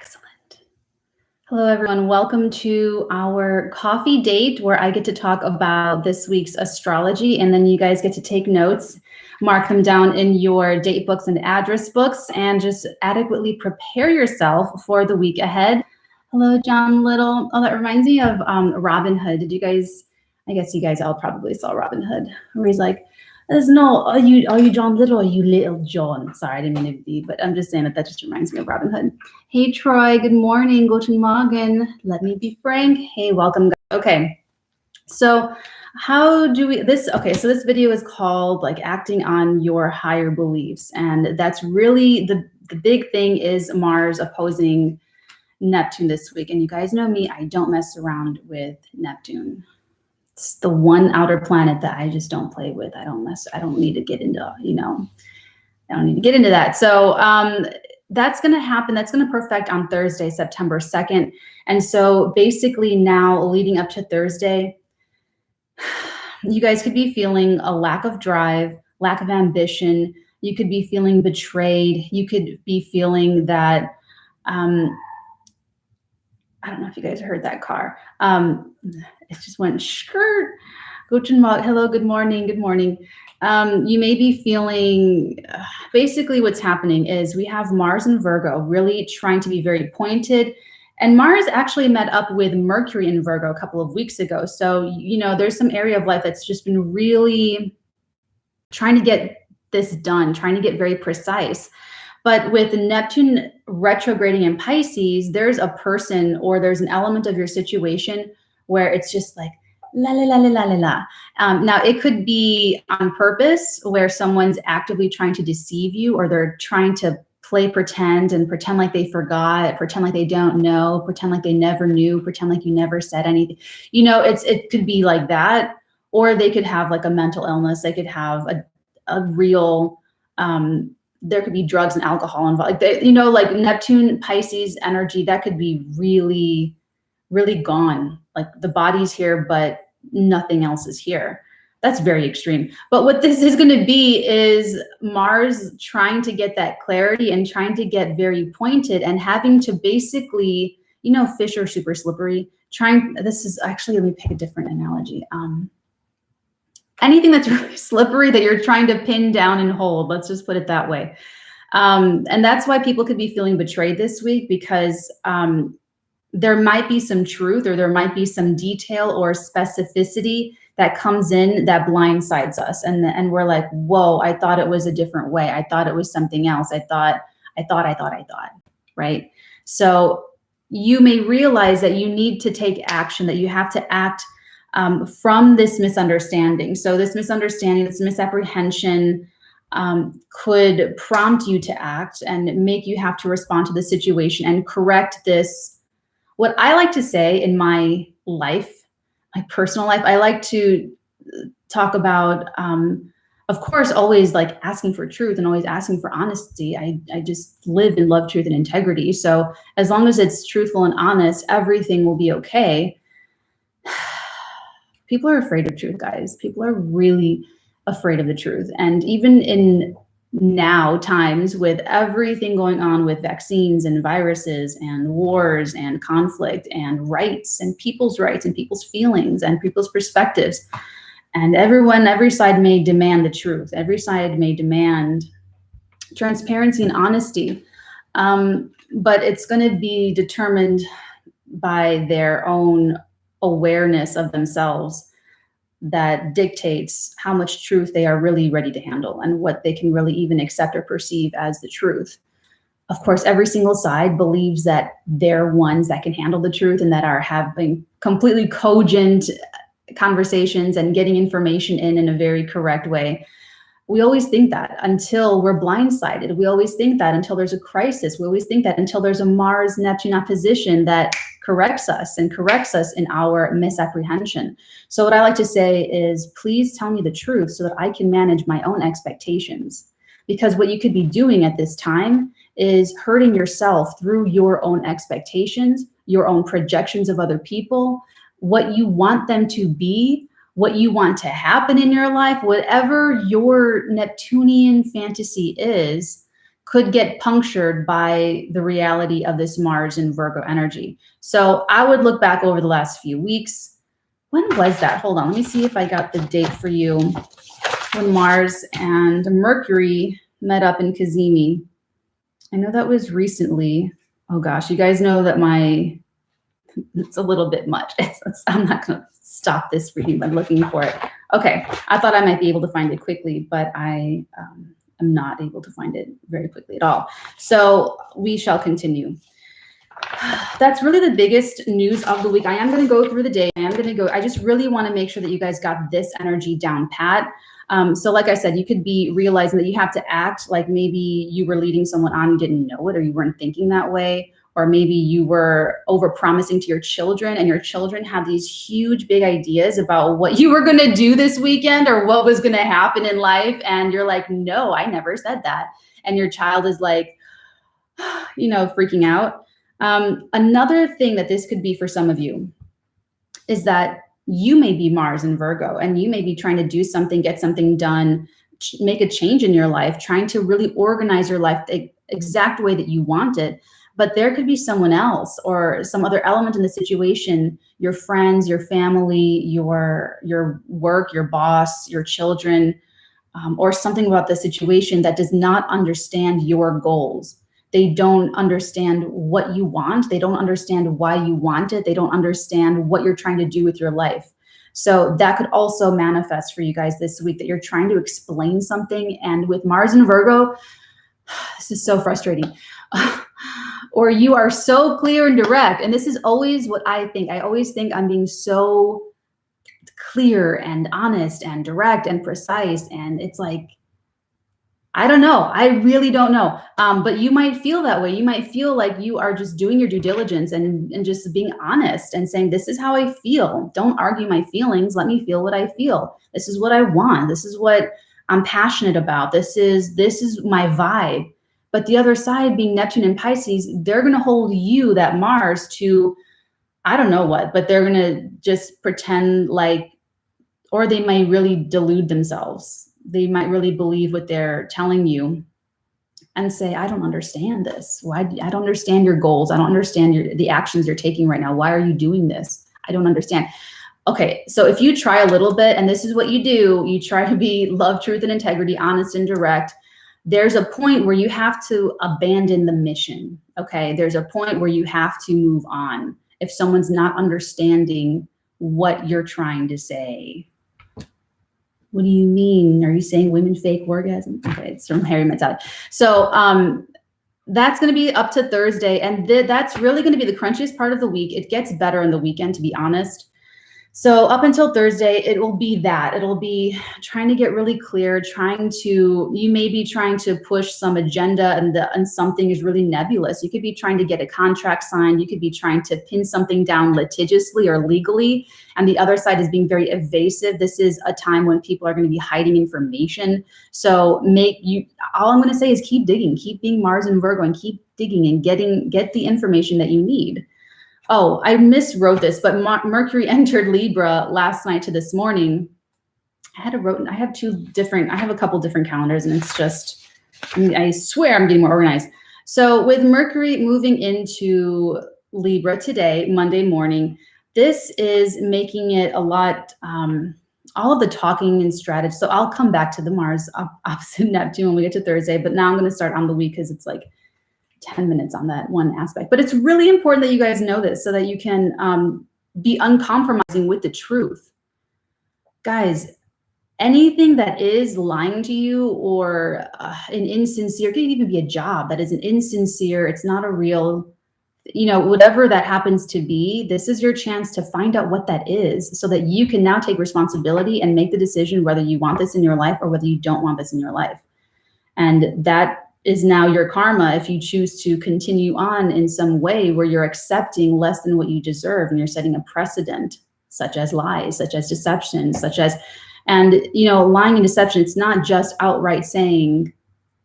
Excellent. Hello, everyone. Welcome to our coffee date where I get to talk about this week's astrology, and then you guys get to take notes, mark them down in your date books and address books, and just adequately prepare yourself for the week ahead. Hello, John Little. Oh, that reminds me of Robin Hood. Did you guys, I guess you guys all probably saw Robin Hood, where he's like, there's no, are you John Little or are you Little John? Sorry, I didn't mean to be, but I'm just saying that just reminds me of Robin Hood. Hey, Troy, good morning. Guten Morgen. Let me be frank. Hey, welcome. Okay, so how do we, so this video is called like acting on your higher beliefs. And that's really the big thing is Mars opposing Neptune this week. And you guys know me, I don't mess around with Neptune. It's the one outer planet that I just don't play with. I don't need to get into, I don't need to get into that. So that's going to happen. That's going to perfect on Thursday, September 2nd. And so basically now leading up to Thursday, you guys could be feeling a lack of drive, lack of ambition. You could be feeling betrayed. You could be feeling that, I don't know if you guys heard that car. It just went skirt. Guten Morgen. Hello, good morning. Good morning. You may be feeling, basically what's happening is we have Mars in Virgo really trying to be very pointed. And Mars actually met up with Mercury in Virgo a couple of weeks ago. So, there's some area of life that's just been really trying to get this done, trying to get very precise. But with Neptune retrograding in Pisces, there's a person or there's an element of your situation where it's just like, la, la, la, la, la, la, la. Now, it could be on purpose where someone's actively trying to deceive you, or they're trying to play pretend and pretend like they forgot, pretend like they don't know, pretend like they never knew, pretend like you never said anything. It could be like that, or they could have like a mental illness. They could have a real, there could be drugs and alcohol involved. Like Neptune, Pisces energy, that could be really, really gone. Like the body's here, but nothing else is here. That's very extreme. But what this is going to be is Mars trying to get that clarity and trying to get very pointed and having to basically, fish are super slippery. This is actually, let me pick a different analogy. Anything that's really slippery that you're trying to pin down and hold, let's just put it that way. And that's why people could be feeling betrayed this week, because there might be some truth, or there might be some detail or specificity that comes in that blindsides us. And we're like, whoa, I thought it was a different way. I thought it was something else. I thought, right? So you may realize that you need to take action, that you have to act from this misunderstanding. So this misunderstanding, this misapprehension could prompt you to act and make you have to respond to the situation and correct this. What I like to say in my life, my personal life, I like to talk about, of course, always like asking for truth and always asking for honesty. I just live and love truth and integrity. So as long as it's truthful and honest, everything will be okay. People are afraid of truth, guys. People are really afraid of the truth. And even in now times with everything going on with vaccines and viruses and wars and conflict and rights and people's feelings and people's perspectives, and every side may demand the truth. Every side may demand transparency and honesty. But it's going to be determined by their own awareness of themselves that dictates how much truth they are really ready to handle and what they can really even accept or perceive as the truth. Of course, every single side believes that they're ones that can handle the truth and that are having completely cogent conversations and getting information in a very correct way. We always think that until we're blindsided. We always think that until there's a crisis. We always think that until there's a Mars-Neptune opposition that corrects us in our misapprehension. So what I like to say is, please tell me the truth so that I can manage my own expectations. Because what you could be doing at this time is hurting yourself through your own expectations, your own projections of other people, what you want them to be, what you want to happen in your life, whatever your Neptunian fantasy is, could get punctured by the reality of this Mars and Virgo energy. So I would look back over the last few weeks. When was that? Hold on, let me see if I got the date for you when Mars and Mercury met up in Cazimi. I know that was recently. Oh gosh, you guys know that it's a little bit much. I'm not going to stop this reading by looking for it. Okay, I thought I might be able to find it quickly, but I am not able to find it very quickly at all. So we shall continue. That's really the biggest news of the week. I am going to go through the day. I just really want to make sure that you guys got this energy down pat. So like I said, you could be realizing that you have to act like maybe you were leading someone on, you didn't know it, or you weren't thinking that way. Or maybe you were over-promising to your children, and your children have these huge, big ideas about what you were going to do this weekend or what was going to happen in life. And you're like, no, I never said that. And your child is like, freaking out. Another thing that this could be for some of you is that you may be Mars in Virgo, and you may be trying to do something, get something done, make a change in your life, trying to really organize your life the exact way that you want it. But there could be someone else or some other element in the situation, your friends, your family, your work, your boss, your children, or something about the situation that does not understand your goals. They don't understand what you want. They don't understand why you want it. They don't understand what you're trying to do with your life. So that could also manifest for you guys this week, that you're trying to explain something. And with Mars and Virgo, this is so frustrating. Or you are so clear and direct. And this is always what I think. I always think I'm being so clear and honest and direct and precise. And it's like, I don't know. I really don't know. But you might feel that way. You might feel like you are just doing your due diligence and just being honest and saying, this is how I feel. Don't argue my feelings. Let me feel what I feel. This is what I want. This is what I'm passionate about. This is my vibe. But the other side, being Neptune and Pisces, they're going to hold you, that Mars, to, I don't know what, but they're going to just pretend like, or they might really delude themselves. They might really believe what they're telling you and say, I don't understand this. Why? I don't understand your goals. I don't understand the actions you're taking right now. Why are you doing this? I don't understand. Okay, so if you try a little bit, and this is what you do, you try to be love, truth, and integrity, honest and direct. There's a point where you have to abandon the mission, okay? There's a point where you have to move on if someone's not understanding what you're trying to say. What do you mean? Are you saying women fake orgasm? Okay, it's from Harry Met Sally. So that's going to be up to Thursday, and that's really going to be the crunchiest part of the week. It gets better on the weekend, to be honest. So up until Thursday, it will be that. It'll be trying to get really clear, you may be trying to push some agenda and something is really nebulous. You could be trying to get a contract signed. You could be trying to pin something down litigiously or legally. And the other side is being very evasive. This is a time when people are going to be hiding information. So all I'm going to say is keep digging, keep being Mars and Virgo, and keep digging and get the information that you need. Oh, I miswrote this, but Mercury entered Libra last night to this morning. I have a couple different calendars, and it's just, I swear I'm getting more organized. So with Mercury moving into Libra today, Monday morning, this is making it a lot, all of the talking and strategy. So I'll come back to the Mars opposite Neptune when we get to Thursday, but now I'm going to start on the week because it's like 10 minutes on that one aspect. But it's really important that you guys know this so that you can be uncompromising with the truth. Guys, anything that is lying to you or an insincere, it could even be a job that is an insincere, it's not a real, whatever that happens to be, this is your chance to find out what that is so that you can now take responsibility and make the decision whether you want this in your life or whether you don't want this in your life. And that is now your karma if you choose to continue on in some way where you're accepting less than what you deserve and you're setting a precedent, such as lies, such as deception, and lying and deception, it's not just outright saying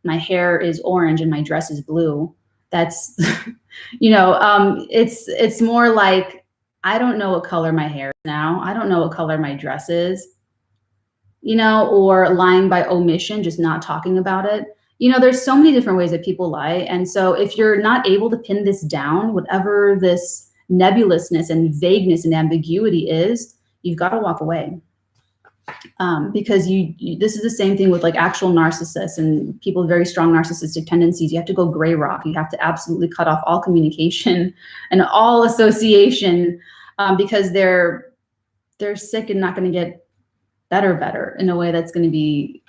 my hair is orange and my dress is blue. That's, it's more like, I don't know what color my hair is now. I don't know what color my dress is, or lying by omission, just not talking about it. there's so many different ways that people lie. And so if you're not able to pin this down, whatever this nebulousness and vagueness and ambiguity is, you've got to walk away. Because this is the same thing with like actual narcissists and people with very strong narcissistic tendencies. You have to go gray rock. You have to absolutely cut off all communication and all association, because they're sick and not going to get better in a way that's going to be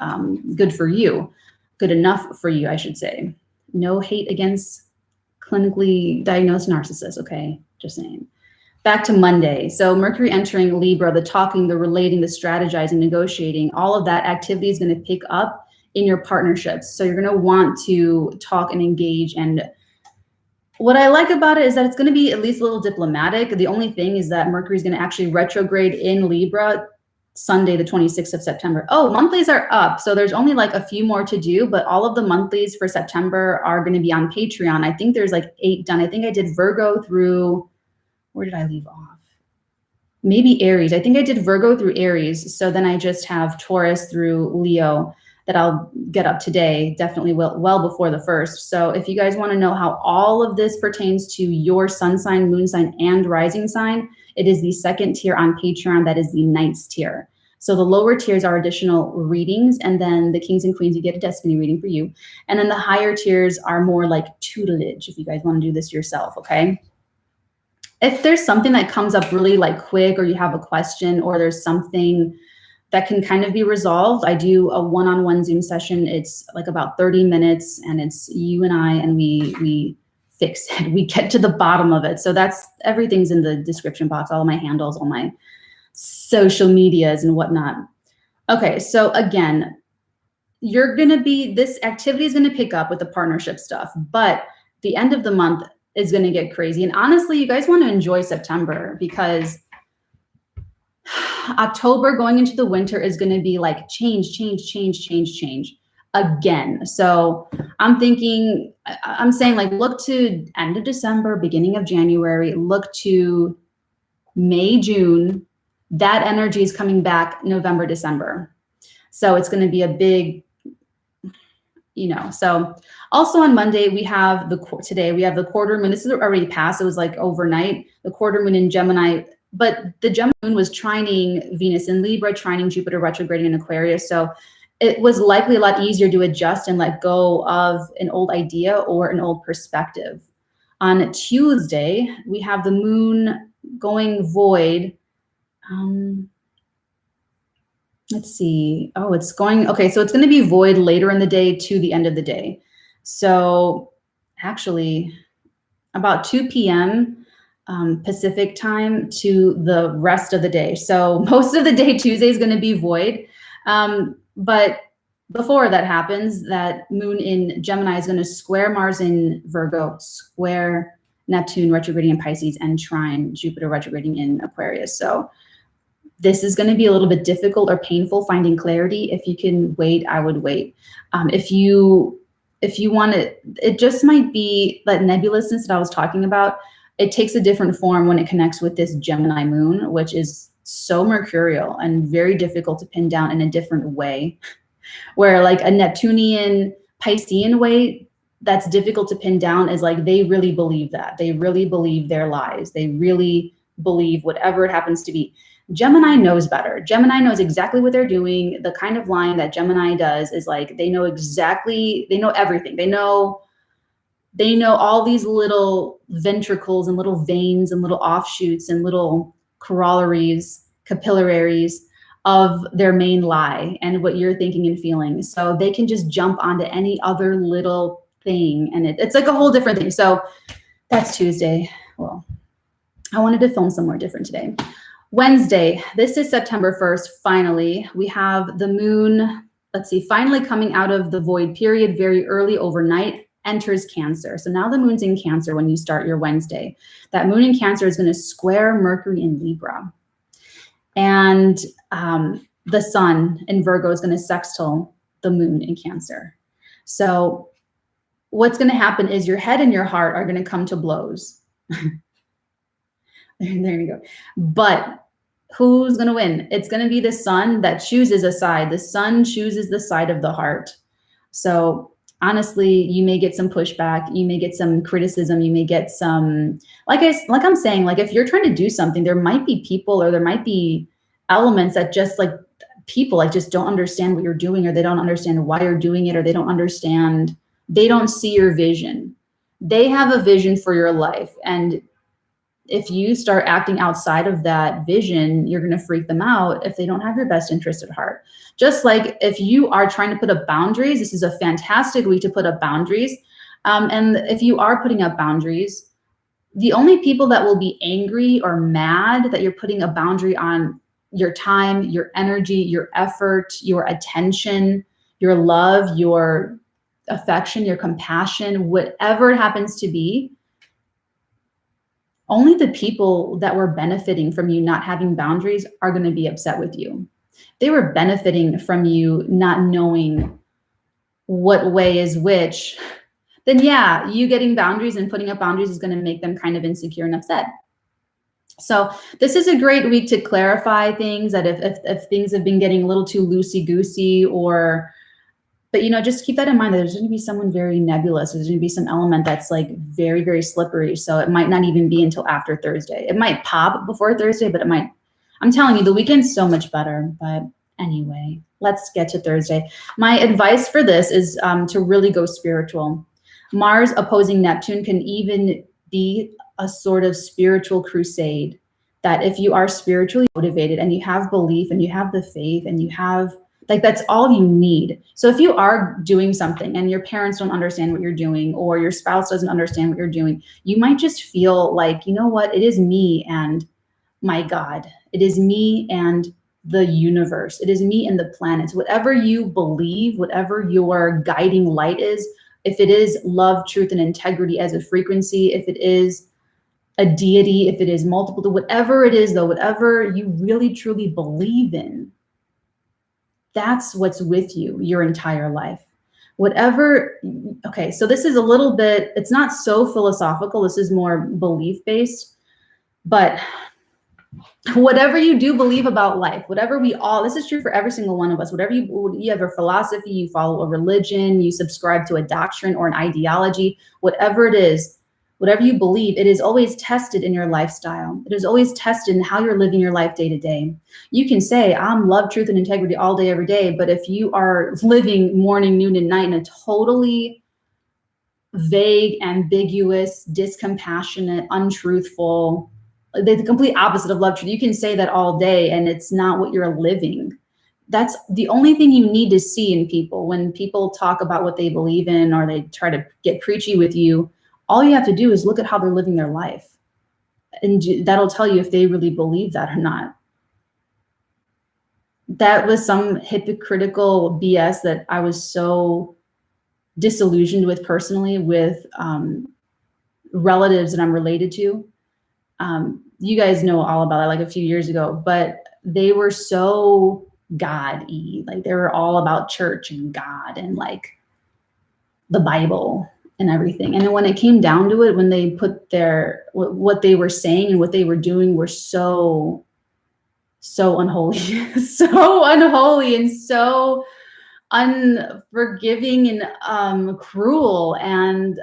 good for you, good enough for you, I should say. No hate against clinically diagnosed narcissists, okay? Just saying. Back to Monday. So Mercury entering Libra, the talking, the relating, the strategizing, negotiating, all of that activity is going to pick up in your partnerships. So you're going to want to talk and engage. And what I like about it is that it's going to be at least a little diplomatic. The only thing is that Mercury is going to actually retrograde in Libra Sunday, the 26th of September. Oh, monthlies are up. So there's only like a few more to do, but all of the monthlies for September are going to be on Patreon. I think there's like 8 done. I think I did Virgo through, where did I leave off? Maybe Aries. I think I did Virgo through Aries. So then I just have Taurus through Leo that I'll get up today, definitely well before the 1st. So if you guys want to know how all of this pertains to your sun sign, moon sign, and rising sign, it is the 2nd tier on Patreon. That is the Knights tier. So the lower tiers are additional readings, and then the Kings and Queens, you get a destiny reading for you. And then the higher tiers are more like tutelage if you guys want to do this yourself, okay? If there's something that comes up really like quick, or you have a question, or there's something that can kind of be resolved, I do a one-on-one Zoom session. It's like about 30 minutes, and it's you and I, and we fix it. We get to the bottom of it. So everything's in the description box, all of my handles, all my social medias and whatnot. Okay, so again, this activity is gonna pick up with the partnership stuff, but the end of the month is gonna get crazy. And honestly, you guys wanna enjoy September, because October going into the winter is gonna be like change again. So I'm saying like, look to end of December, beginning of January, look to May, June. That energy is coming back November, December. So it's going to be a big, so also on Monday, we have the quarter moon. This is already passed. It was like overnight, the quarter moon in Gemini, but the Gemini moon was trining Venus in Libra, trining Jupiter retrograding in Aquarius. So it was likely a lot easier to adjust and let go of an old idea or an old perspective. On Tuesday, we have the moon going void. Let's see. Oh, it's going, okay. So it's going to be void later in the day to the end of the day. So actually about 2 p.m. Pacific time to the rest of the day. So most of the day, Tuesday is going to be void. But before that happens, that moon in Gemini is going to square Mars in Virgo, square Neptune retrograding in Pisces, and trine Jupiter retrograding in Aquarius. So this is going to be a little bit difficult or painful finding clarity. If you can wait, I would wait. If you want to, it just might be that nebulousness that I was talking about. It takes a different form when it connects with this Gemini moon, which is so mercurial and very difficult to pin down in a different way. Where like a Neptunian Piscean way that's difficult to pin down is like they really believe that. They really believe their lies. They really believe whatever it happens to be. Gemini knows better. Gemini knows exactly what they're doing. The kind of lying that Gemini does is like they know everything. They know all these little ventricles and little veins and little offshoots and little capillaries of their main lie and what you're thinking and feeling. So they can just jump onto any other little thing, and it's like a whole different thing. So that's Tuesday. Well, I wanted to film somewhere different today. Wednesday, this is September 1st. Finally, we have the moon, finally coming out of the void period very early overnight, enters Cancer. So now the moon's in Cancer when you start your Wednesday. That moon in Cancer is going to square Mercury in Libra. And the sun in Virgo is going to sextile the moon in Cancer. So what's going to happen is your head and your heart are going to come to blows. There you go. But who's going to win? It's going to be the sun that chooses a side. The sun chooses the side of the heart. So honestly, you may get some pushback, you may get some criticism, you may get some, like I'm saying, like if you're trying to do something, there might be people or there might be elements that just like people like just don't understand what you're doing, or they don't understand why you're doing it, or they don't see your vision. They have a vision for your life, and if you start acting outside of that vision, you're going to freak them out if they don't have your best interest at heart. Just like if you are trying to put up boundaries, this is a fantastic week to put up boundaries. And if you are putting up boundaries, the only people that will be angry or mad that you're putting a boundary on your time, your energy, your effort, your attention, your love, your affection, your compassion, whatever it happens to be, only the people that were benefiting from you not having boundaries are going to be upset with you. They were benefiting from you not knowing what way is which, then yeah, you getting boundaries and putting up boundaries is going to make them kind of insecure and upset. So this is a great week to clarify things, that if things have been getting a little too loosey-goosey, but just keep that in mind, that there's going to be someone very nebulous. There's going to be some element that's like very, very slippery. So it might not even be until after Thursday. It might pop before Thursday, but I'm telling you, the weekend's so much better. But anyway, let's get to Thursday. My advice for this is to really go spiritual. Mars opposing Neptune can even be a sort of spiritual crusade, that if you are spiritually motivated and you have belief and you have the faith and you have, like, that's all you need. So if you are doing something and your parents don't understand what you're doing, or your spouse doesn't understand what you're doing, you might just feel like, you know what, it is me and my God. It is me and the universe. It is me and the planets. Whatever you believe, whatever your guiding light is, if it is love, truth, and integrity as a frequency, if it is a deity, if it is multiple, whatever it is though, whatever you really truly believe in, that's what's with you your entire life. Okay, so this is a little bit, it's not so philosophical, this is more belief-based, but whatever you do believe about life, this is true for every single one of us, whatever you have a philosophy, you follow a religion, you subscribe to a doctrine or an ideology, whatever it is, whatever you believe, it is always tested in your lifestyle. It is always tested in how you're living your life day to day. You can say, I'm love, truth, and integrity all day, every day. But if you are living morning, noon, and night in a totally vague, ambiguous, discompassionate, untruthful, the complete opposite of love, truth, you can say that all day and it's not what you're living. That's the only thing you need to see in people. When people talk about what they believe in, or they try to get preachy with you, all you have to do is look at how they're living their life. And that'll tell you if they really believe that or not. That was some hypocritical BS that I was so disillusioned with personally, with relatives that I'm related to. You guys know all about it, like a few years ago, but they were so God-y. Like they were all about church and God and like the Bible and everything. And then when it came down to it, when they put what they were saying and what they were doing were so unholy, so unholy and so unforgiving and cruel and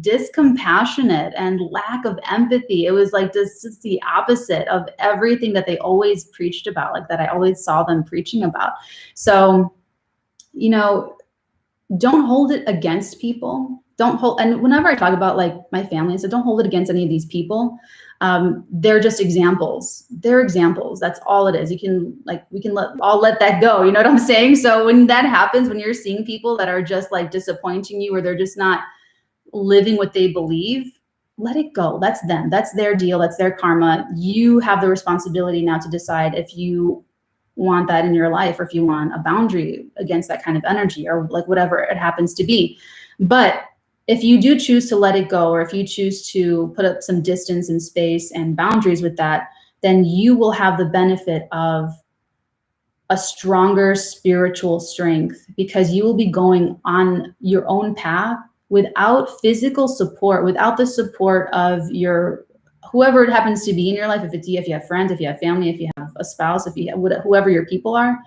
discompassionate and lack of empathy. It was like this is the opposite of everything that they always preached about, like that I always saw them preaching about. So, don't hold it against people. And whenever I talk about like my family, so don't hold it against any of these people. They're just examples. They're examples. That's all it is. We can let that go. You know what I'm saying? So when that happens, when you're seeing people that are just like disappointing you, or they're just not living what they believe, let it go. That's them. That's their deal. That's their karma. You have the responsibility now to decide if you want that in your life, or if you want a boundary against that kind of energy, or like whatever it happens to be. But if you do choose to let it go, or if you choose to put up some distance and space and boundaries with that, then you will have the benefit of a stronger spiritual strength, because you will be going on your own path without physical support, without the support of your whoever it happens to be in your life. If you have friends, if you have family, if you have a spouse, if you have whoever your people are.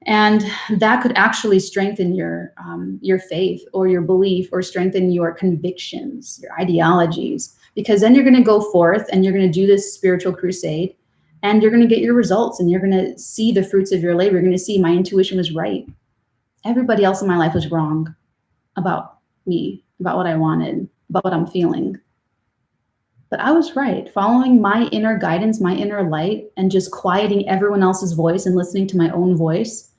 And that could actually strengthen your faith or your belief, or strengthen your convictions, your ideologies, because then you're going to go forth and you're going to do this spiritual crusade, and you're going to get your results, and you're going to see the fruits of your labor. You're going to see my intuition was right. Everybody else in my life was wrong about me, about what I wanted, about what I'm feeling. But I was right, following my inner guidance, my inner light, and just quieting everyone else's voice and listening to my own voice.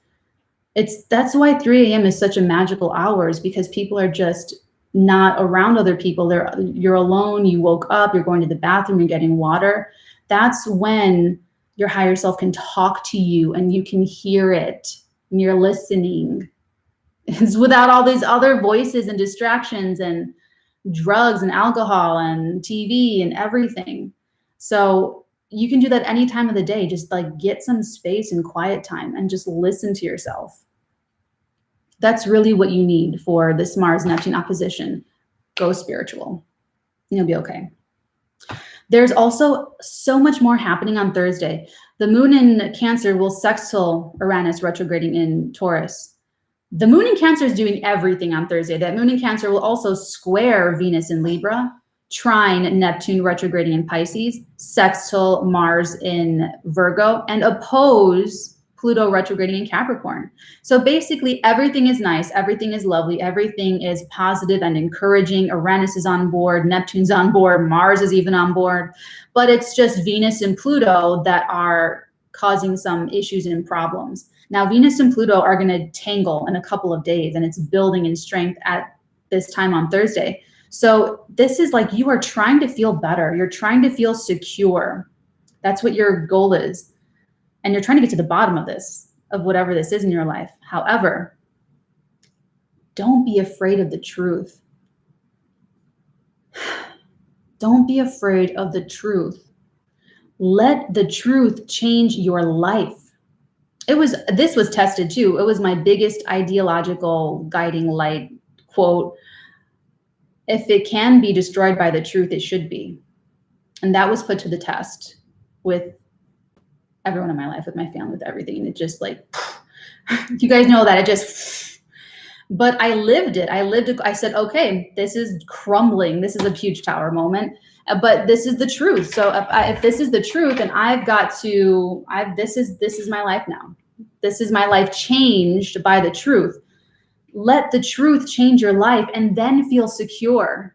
That's why 3 a.m. is such a magical hour, is because people are just not around other people. You're alone, you woke up, you're going to the bathroom, you're getting water. That's when your higher self can talk to you and you can hear it and you're listening. It's without all these other voices and distractions and drugs and alcohol and TV and everything. So you can do that any time of the day. Just like get some space and quiet time and just listen to yourself. That's really what you need for this Mars-Neptune opposition. Go spiritual. You'll be okay. There's also so much more happening on Thursday. The moon in Cancer will sextile Uranus retrograding in Taurus. The moon in Cancer is doing everything on Thursday. That moon in Cancer will also square Venus in Libra, trine Neptune retrograding in Pisces, sextile Mars in Virgo, and oppose Pluto retrograding in Capricorn. So basically everything is nice, everything is lovely, everything is positive and encouraging. Uranus is on board, Neptune's on board, Mars is even on board, but it's just Venus and Pluto that are causing some issues and problems. Now, Venus and Pluto are going to tangle in a couple of days, and it's building in strength at this time on Thursday. So this is like you are trying to feel better. You're trying to feel secure. That's what your goal is. And you're trying to get to the bottom of this, of whatever this is in your life. However, don't be afraid of the truth. Don't be afraid of the truth. Let the truth change your life. This was tested too. It was my biggest ideological guiding light quote. If it can be destroyed by the truth, it should be. And that was put to the test with everyone in my life, with my family, with everything. And it just like, you guys know that it just, but I lived it. I said, okay, this is crumbling. This is a huge tower moment, but this is the truth. So if this is the truth, and I've got to, this is my life now. This is my life changed by the truth. Let the truth change your life and then feel secure,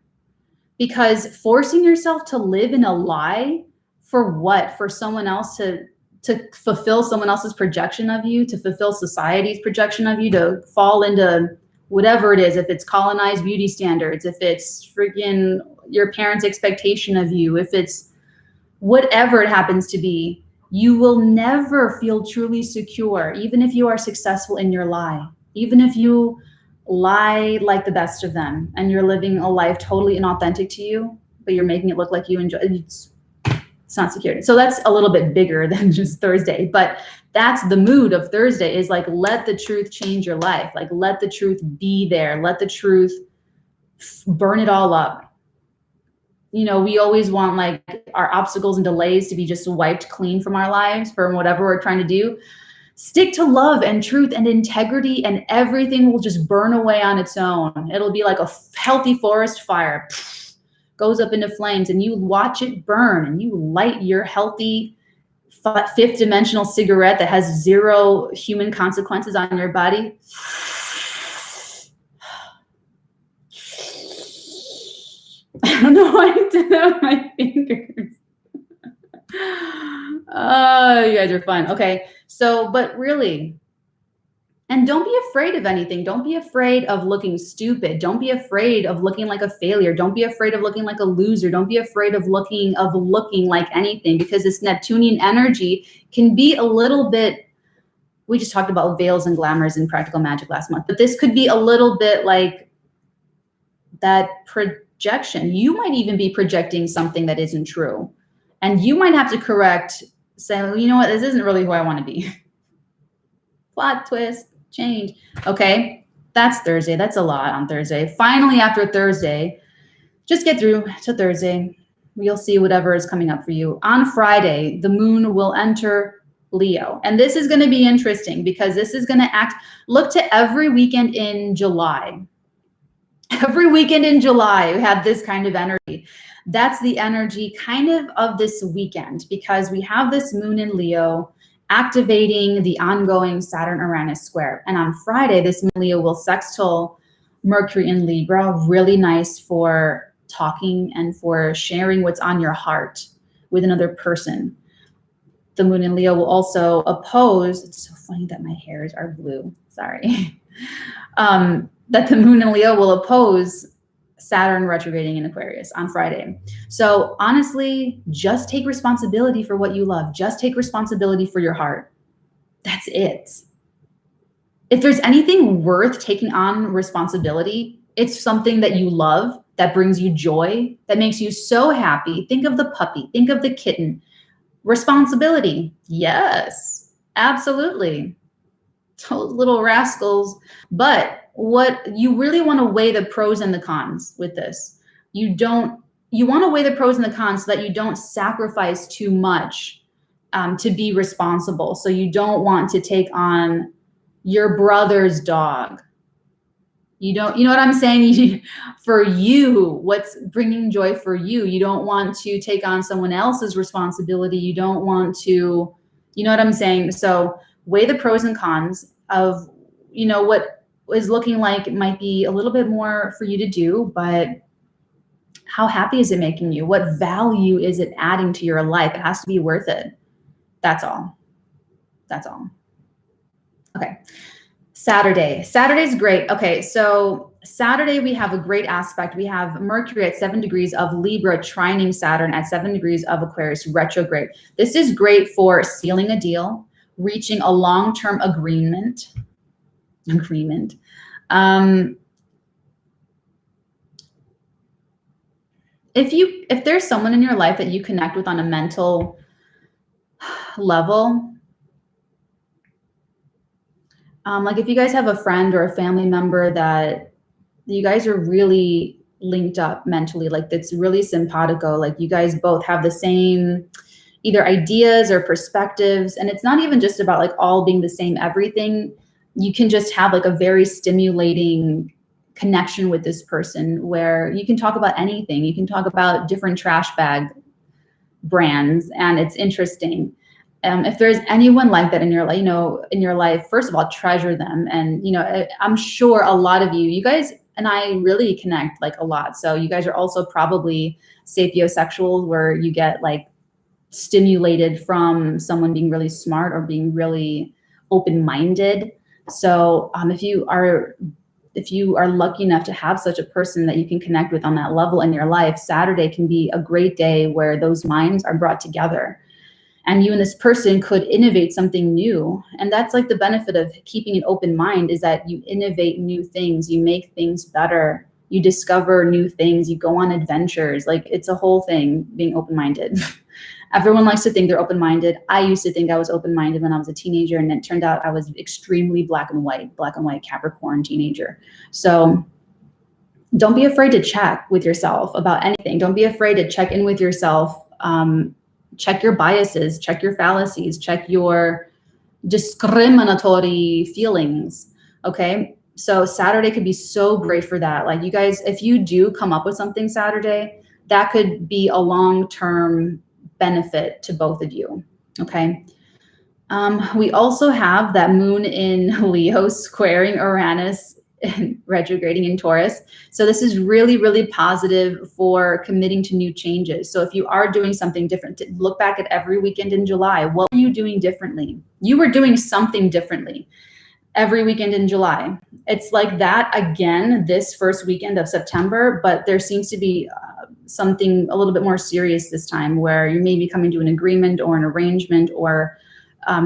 because forcing yourself to live in a lie for what? For someone else to fulfill someone else's projection of you, to fulfill society's projection of you, to fall into whatever it is, if it's colonized beauty standards, if it's freaking your parents' expectation of you, if it's whatever it happens to be, you will never feel truly secure, even if you are successful in your lie, even if you lie like the best of them and you're living a life totally inauthentic to you, but you're making it look like you enjoy it. It's not security. So that's a little bit bigger than just Thursday, but that's the mood of Thursday, is like, let the truth change your life. Like, let the truth be there. Let the truth burn it all up. You know, we always want like our obstacles and delays to be just wiped clean from our lives, from whatever we're trying to do. Stick to love and truth and integrity, and everything will just burn away on its own. It'll be like a healthy forest fire. Goes up into flames, and you watch it burn, and you light your healthy fifth dimensional cigarette that has zero human consequences on your body. I don't know why I did that with my fingers. Oh, you guys are fun. Okay. So, but really, and don't be afraid of anything. Don't be afraid of looking stupid. Don't be afraid of looking like a failure. Don't be afraid of looking like a loser. Don't be afraid of looking like anything, because this Neptunian energy can be a little bit, we just talked about veils and glamours and practical magic last month, but this could be a little bit like that projection. You might even be projecting something that isn't true, and you might have to correct, say, well, you know what, this isn't really who I want to be. Plot twist. Change. Okay, that's Thursday. That's a lot on Thursday. Finally, after Thursday, just get through to Thursday. You'll see whatever is coming up for you. On Friday, the moon will enter Leo. And this is going to be interesting because this is going to look to every weekend in July. Every weekend in July, we have this kind of energy. That's the energy kind of this weekend, because we have this moon in Leo activating the ongoing Saturn-Uranus square. And on Friday, this moon in Leo will sextile Mercury in Libra, really nice for talking and for sharing what's on your heart with another person. The moon in Leo will also oppose, it's so funny that my hairs are blue, sorry. That the moon in Leo will oppose Saturn retrograding in Aquarius on Friday. So honestly, just take responsibility for what you love. Just take responsibility for your heart. That's it. If there's anything worth taking on responsibility, it's something that you love, that brings you joy, that makes you so happy. Think of the puppy, think of the kitten. Responsibility, yes, absolutely. Those little rascals. But what you really want to weigh the pros and the cons with this. You want to weigh the pros and the cons so that you don't sacrifice too much to be responsible. So you don't want to take on your brother's dog. You know what I'm saying? For you, what's bringing joy for you. You don't want to take on someone else's responsibility. You don't want to, you know what I'm saying? So weigh the pros and cons of, what is looking like it might be a little bit more for you to do, but how happy is it making you? What value is it adding to your life? It has to be worth it. That's all. That's all. Okay. Saturday's great. Okay, so Saturday we have a great aspect. We have Mercury at 7 degrees of Libra trining Saturn at 7 degrees of Aquarius retrograde. This is great for sealing a deal, reaching a long-term agreement. If there's someone in your life that you connect with on a mental level, like if you guys have a friend or a family member that you guys are really linked up mentally, like that's really simpatico, like you guys both have the same either ideas or perspectives, and it's not even just about like all being the same everything. You can just have like a very stimulating connection with this person where you can talk about anything. You can talk about different trash bag brands, and it's interesting. If there's anyone like that in your life, first of all, treasure them. And, I'm sure a lot of you guys and I really connect like a lot. So you guys are also probably sapiosexuals where you get like stimulated from someone being really smart or being really open-minded. So if you are lucky enough to have such a person that you can connect with on that level in your life, Saturday can be a great day where those minds are brought together. And you and this person could innovate something new. And that's like the benefit of keeping an open mind, is that you innovate new things, you make things better, you discover new things, you go on adventures. Like it's a whole thing being open-minded. Everyone likes to think they're open-minded. I used to think I was open-minded when I was a teenager, and it turned out I was extremely black and white Capricorn teenager. So don't be afraid to check with yourself about anything. Don't be afraid to check in with yourself. Check your biases, check your fallacies, check your discriminatory feelings, okay? So Saturday could be so great for that. Like you guys, if you do come up with something Saturday, that could be a long-term benefit to both of you, okay? We also have that moon in Leo squaring Uranus and retrograding in Taurus. So this is really, really positive for committing to new changes. So if you are doing something different, look back at every weekend in July. What were you doing differently? You were doing something differently every weekend in July. It's like that again this first weekend of September, but there seems to be something a little bit more serious this time, where you may be coming to an agreement or an arrangement or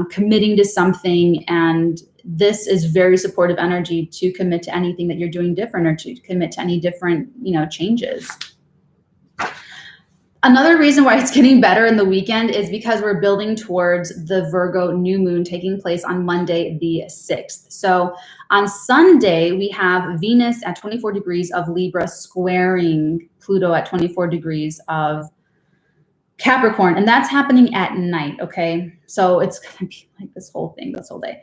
committing to something. And this is very supportive energy to commit to anything that you're doing different, or to commit to any different, changes. Another reason why it's getting better in the weekend is because we're building towards the Virgo new moon taking place on Monday, the 6th. So on Sunday, we have Venus at 24 degrees of Libra squaring Pluto at 24 degrees of Capricorn, and that's happening at night, okay? So it's going to be like this whole day.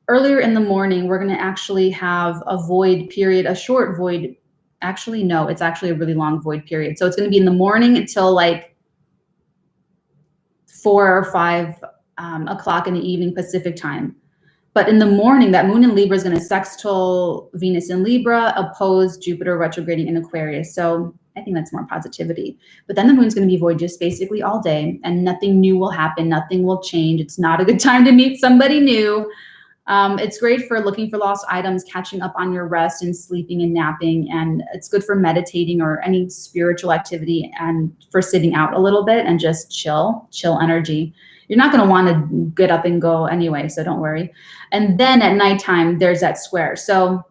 Earlier in the morning, we're going to actually have a void period, a short void. Actually, no, it's actually a really long void period. So it's going to be in the morning until like 4 or 5 o'clock in the evening Pacific time. But in the morning, that moon in Libra is going to sextile Venus in Libra, oppose Jupiter retrograding in Aquarius. So I think that's more positivity. But then the moon's going to be void just basically all day, and nothing new will happen. Nothing will change. It's not a good time to meet somebody new. It's great for looking for lost items, catching up on your rest and sleeping and napping. And it's good for meditating or any spiritual activity, and for sitting out a little bit and just chill energy. You're not going to want to get up and go anyway, so don't worry. And then at nighttime, there's that square. So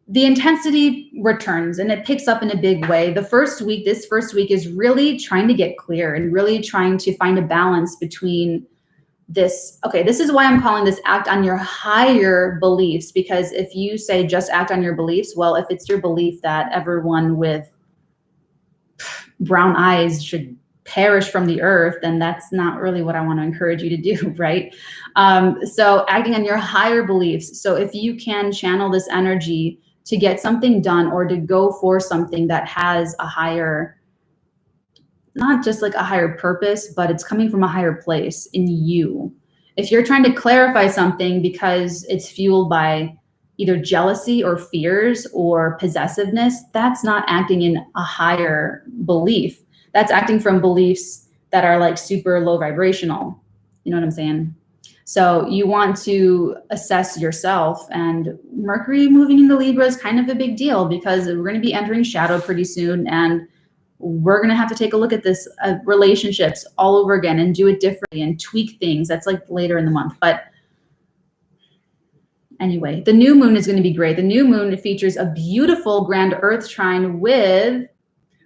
the intensity returns and it picks up in a big way. This first week is really trying to get clear and really trying to find a balance between this. Okay, this is why I'm calling this act on your higher beliefs, because if you say just act on your beliefs, well, if it's your belief that everyone with brown eyes should perish from the earth, then that's not really what I want to encourage you to do, right? So acting on your higher beliefs. So if you can channel this energy to get something done or to go for something that has a higher, not just like a higher purpose, but it's coming from a higher place in you. If you're trying to clarify something because it's fueled by either jealousy or fears or possessiveness, that's not acting in a higher belief. That's acting from beliefs that are like super low vibrational. You know what I'm saying? So you want to assess yourself, and Mercury moving into Libra is kind of a big deal because we're going to be entering shadow pretty soon, and we're going to have to take a look at this relationships all over again and do it differently and tweak things. That's like later in the month. But anyway, the new moon is going to be great. The new moon features a beautiful grand Earth trine with,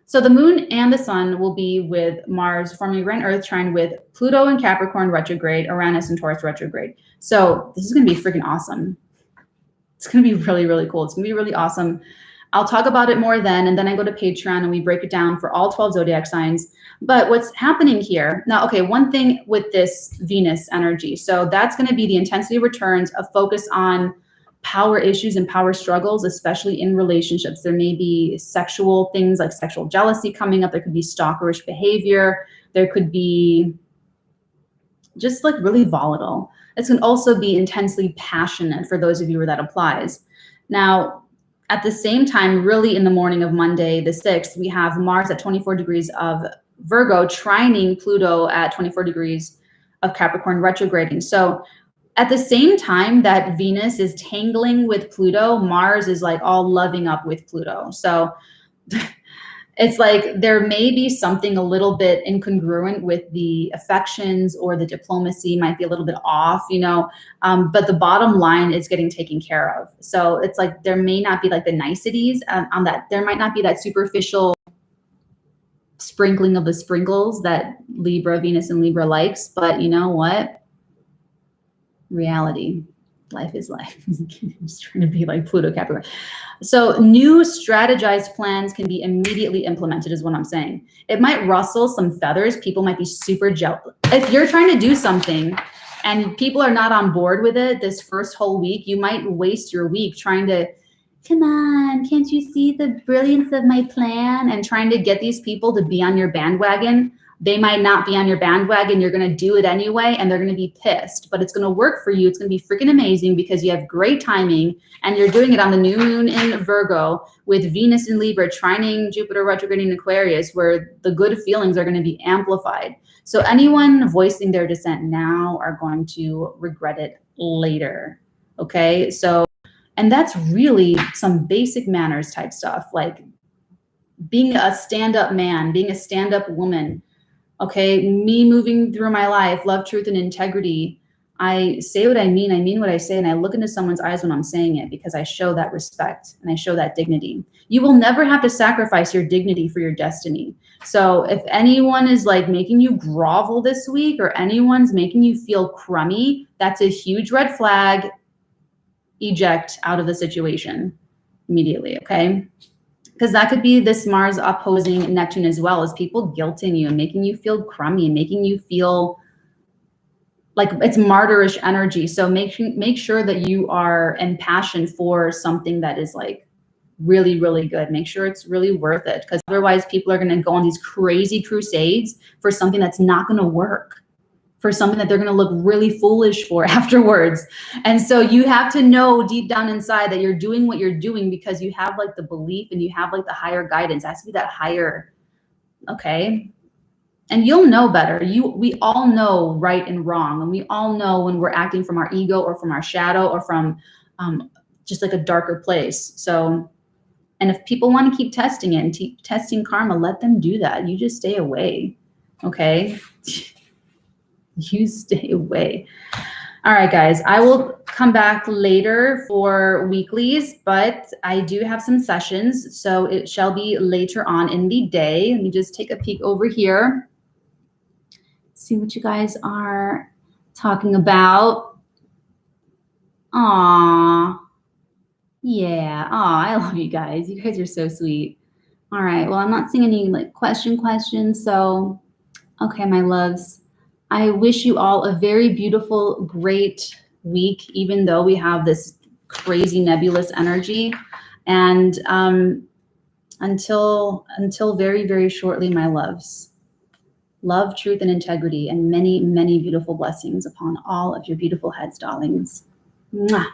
so the moon and the sun will be with Mars, forming a grand Earth trine with Pluto in Capricorn retrograde, Uranus in Taurus retrograde. So this is going to be freaking awesome. It's going to be really, really cool. It's going to be really awesome. I'll talk about it more then, and then I go to Patreon and we break it down for all 12 zodiac signs. But what's happening here now, okay, one thing with this Venus energy. So that's going to be the intensity returns, a focus on power issues and power struggles, especially in relationships. There may be sexual things like sexual jealousy coming up. There could be stalkerish behavior. There could be just like really volatile. It can also be intensely passionate for those of you where that applies. Now, at the same time, really in the morning of Monday, the 6th, we have Mars at 24 degrees of Virgo trining Pluto at 24 degrees of Capricorn retrograding. So at the same time that Venus is tangling with Pluto, Mars is like all loving up with Pluto. So it's like there may be something a little bit incongruent with the affections, or the diplomacy might be a little bit off, you know, but the bottom line is getting taken care of. So it's like there may not be like the niceties on that. There might not be that superficial sprinkling of the sprinkles that Venus and Libra likes, but you know what? Reality. Life is life. I'm just trying to be like Pluto Capricorn. So new strategized plans can be immediately implemented is what I'm saying. It might rustle some feathers. People might be super jealous. If you're trying to do something and people are not on board with it this first whole week, you might waste your week trying to, come on, can't you see the brilliance of my plan? And trying to get these people to be on your bandwagon. They might not be on your bandwagon. You're going to do it anyway, and they're going to be pissed, but it's going to work for you. It's going to be freaking amazing because you have great timing, and you're doing it on the new moon in Virgo with Venus in Libra, trining Jupiter retrograding in Aquarius, where the good feelings are going to be amplified. So anyone voicing their dissent now are going to regret it later. Okay. So, and that's really some basic manners type stuff, like being a stand-up man, being a stand-up woman. Okay, me moving through my life, love, truth, and integrity. I say what I mean what I say, and I look into someone's eyes when I'm saying it because I show that respect and I show that dignity. You will never have to sacrifice your dignity for your destiny. So if anyone is like making you grovel this week, or anyone's making you feel crummy, that's a huge red flag. Eject out of the situation immediately, okay? because that could be this Mars opposing Neptune as well, as people guilting you and making you feel crummy and making you feel like it's martyrish energy. So make sure that you are impassioned for something that is like really, really good. Make sure it's really worth it, because otherwise people are going to go on these crazy crusades for something that's not going to work, for something that they're going to look really foolish for afterwards. And so you have to know deep down inside that you're doing what you're doing because you have like the belief and you have like the higher guidance. It has to be that higher, okay? And you'll know better. We all know right and wrong. And we all know when we're acting from our ego or from our shadow or from just like a darker place. So, and if people want to keep testing it and keep testing karma, let them do that. You just stay away, okay? You stay away. All right, guys, I will come back later for weeklies, but I do have some sessions, so it shall be later on in the day. Let me just take a peek over here. See what you guys are talking about. Aw. Yeah. Aw, I love you guys. You guys are so sweet. All right. Well, I'm not seeing any like questions. So, okay, my loves. I wish you all a very beautiful, great week, even though we have this crazy nebulous energy. And until very, very shortly, my loves. Love, truth, and integrity, and many, many beautiful blessings upon all of your beautiful heads, darlings. Mwah.